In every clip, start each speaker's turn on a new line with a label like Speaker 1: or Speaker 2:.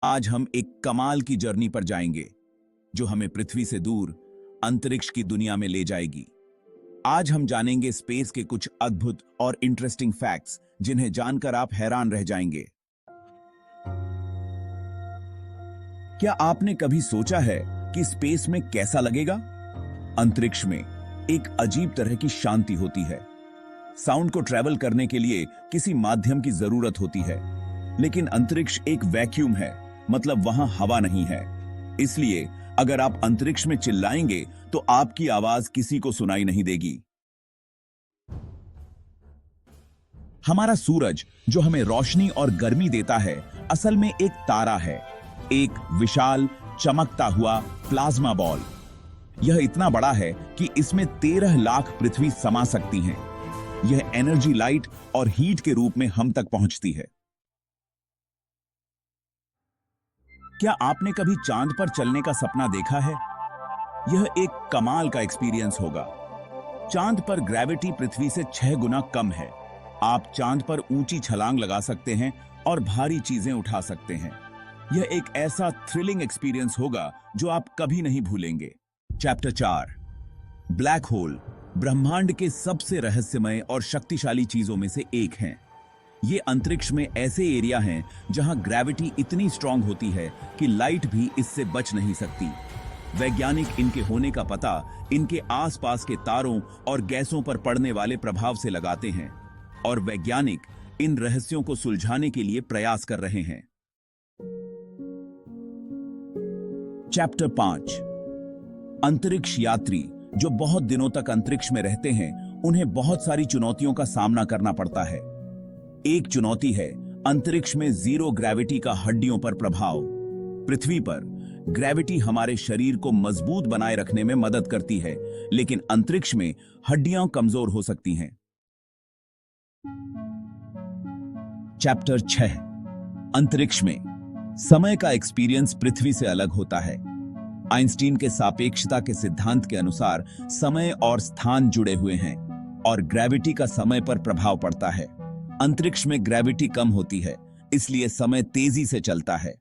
Speaker 1: आज हम एक कमाल की जर्नी पर जाएंगे जो हमें पृथ्वी से दूर अंतरिक्ष की दुनिया में ले जाएगी। आज हम जानेंगे स्पेस के कुछ अद्भुत और इंटरेस्टिंग फैक्ट्स जिन्हें जानकर आप हैरान रह जाएंगे। क्या आपने कभी सोचा है कि स्पेस में कैसा लगेगा? अंतरिक्ष में एक अजीब तरह की शांति होती है। साउंड को ट्रैवल करने के लिए किसी माध्यम की जरूरत होती है, लेकिन अंतरिक्ष एक वैक्यूम है, मतलब वहां हवा नहीं है। इसलिए अगर आप अंतरिक्ष में चिल्लाएंगे तो आपकी आवाज किसी को सुनाई नहीं देगी। हमारा सूरज जो हमें रोशनी और गर्मी देता है, असल में एक तारा है, एक विशाल चमकता हुआ प्लाज्मा बॉल। यह इतना बड़ा है कि इसमें 13 लाख पृथ्वी समा सकती हैं। यह एनर्जी लाइट और हीट के रूप में हम तक पहुंचती है। क्या आपने कभी चांद पर चलने का सपना देखा है? यह एक कमाल का एक्सपीरियंस होगा। चांद पर ग्रेविटी पृथ्वी से 6 गुना कम है। आप चांद पर ऊंची छलांग लगा सकते हैं और भारी चीजें उठा सकते हैं। यह एक ऐसा थ्रिलिंग एक्सपीरियंस होगा जो आप कभी नहीं भूलेंगे। चैप्टर 4, ब्लैक होल ब्रह्मांड के सबसे रहस्यमय और शक्तिशाली चीजों में से एक हैं। ये अंतरिक्ष में ऐसे एरिया हैं जहां ग्रेविटी इतनी स्ट्रांग होती है कि लाइट भी इससे बच नहीं सकती। वैज्ञानिक इनके होने का पता इनके आसपास के तारों और गैसों पर पड़ने वाले प्रभाव से लगाते हैं, और वैज्ञानिक इन रहस्यों को सुलझाने के लिए प्रयास कर रहे हैं। चैप्टर 5, अंतरिक्ष यात्री जो बहुत दिनों तक अंतरिक्ष में रहते हैं, उन्हें बहुत सारी चुनौतियों का सामना करना पड़ता है। एक चुनौती है अंतरिक्ष में जीरो ग्रेविटी का हड्डियों पर प्रभाव। पृथ्वी पर ग्रेविटी हमारे शरीर को मजबूत बनाए रखने में मदद करती है, लेकिन अंतरिक्ष में हड्डियां कमजोर हो सकती हैं। चैप्टर 6, अंतरिक्ष में समय का एक्सपीरियंस पृथ्वी से अलग होता है। आइंस्टीन के सापेक्षता के सिद्धांत के अनुसार समय और स्थान जुड़े हुए हैं और ग्रेविटी का समय पर प्रभाव पड़ता है। अंतरिक्ष में ग्रेविटी कम होती है, इसलिए समय तेजी से चलता है।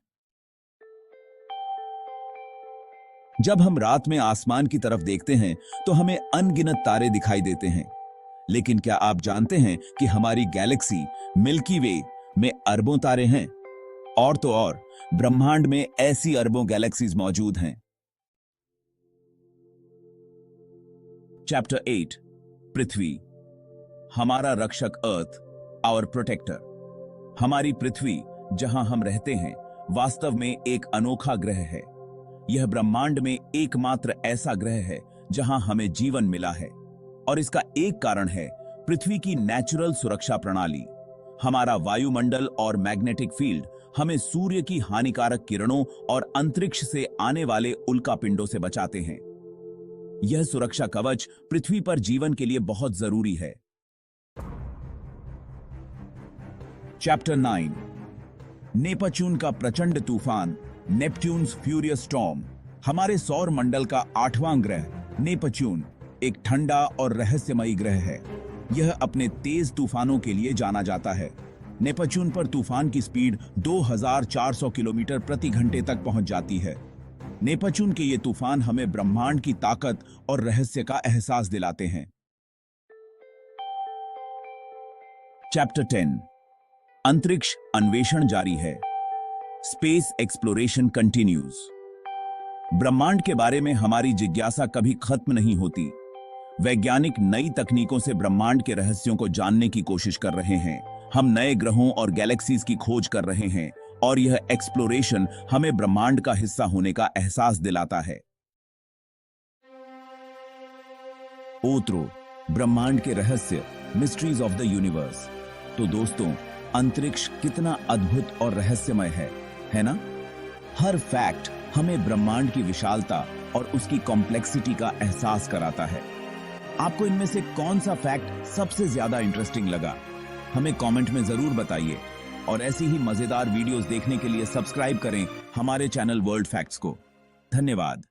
Speaker 1: जब हम रात में आसमान की तरफ देखते हैं तो हमें अनगिनत तारे दिखाई देते हैं, लेकिन क्या आप जानते हैं कि हमारी गैलेक्सी मिल्की वे में अरबों तारे हैं? और तो और ब्रह्मांड में ऐसी अरबों गैलेक्सीज मौजूद हैं। चैप्टर 8, पृथ्वी हमारा रक्षक, अर्थ आवर प्रोटेक्टर। हमारी पृथ्वी जहां हम रहते हैं, वास्तव में एक अनोखा ग्रह है। यह ब्रह्मांड में एकमात्र ऐसा ग्रह है जहां हमें जीवन मिला है, और इसका एक कारण है पृथ्वी की नेचुरल सुरक्षा प्रणाली। हमारा वायुमंडल और मैग्नेटिक फील्ड हमें सूर्य की हानिकारक किरणों और अंतरिक्ष से आने वाले उल्कापिंडों से बचाते हैं। यह सुरक्षा कवच पृथ्वी पर जीवन के लिए बहुत जरूरी है। चैप्टर 9, नेपच्यून का प्रचंड तूफान, नेपट्यून्स फ्यूरियस स्टॉर्म। हमारे सौर मंडल का 8वां ग्रह नेपच्यून एक ठंडा और रहस्यमयी ग्रह है। यह अपने तेज तूफानों के लिए जाना जाता है। नेपच्यून पर तूफान की स्पीड 2400 किलोमीटर प्रति घंटे तक पहुंच जाती है। नेपच्यून के ये तूफान हमें ब्रह्मांड की ताकत और रहस्य का एहसास दिलाते हैं। चैप्टर 10, अंतरिक्ष अन्वेषण जारी है। Space exploration continues. ब्रह्मांड के बारे में हमारी जिज्ञासा कभी खत्म नहीं होती। वैज्ञानिक नई तकनीकों से ब्रह्मांड के रहस्यों को जानने की कोशिश कर रहे हैं। हम नए ग्रहों और गैलेक्सीज की खोज कर रहे हैं, और यह एक्सप्लोरेशन हमें ब्रह्मांड का हिस्सा होने का एहसास दिलाता है। ओत्रो, ब्रह्मांड के रहस्य, मिस्ट्रीज ऑफ द यूनिवर्स। तो दोस्तों, अंतरिक्ष कितना अद्भुत और रहस्यमय है ना? हर फैक्ट हमें ब्रह्मांड की विशालता और उसकी कॉम्प्लेक्सिटी का एहसास कराता है। आपको इनमें से कौन सा फैक्ट सबसे ज्यादा इंटरेस्टिंग लगा? हमें कमेंट में जरूर बताइए, और ऐसी ही मजेदार वीडियोस देखने के लिए सब्सक्राइब करें हमारे चैनल वर्ल्ड फैक्ट्स को। धन्यवाद।